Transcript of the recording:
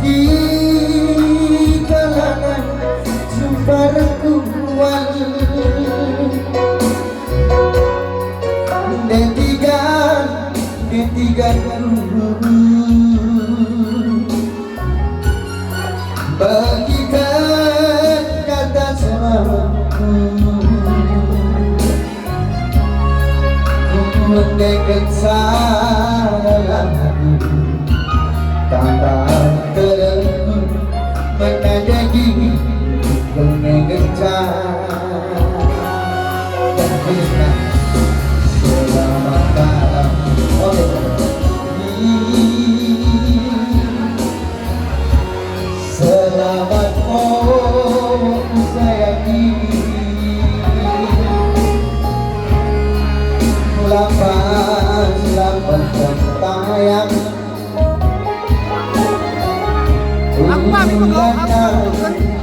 di kalangan jumpa rekuan D3 bagikan kata selamatku ku mendekat dalam hati tanpa terenggu menandagi mengejar selamat malam selamat sayangi selamat tayang Aku pamit,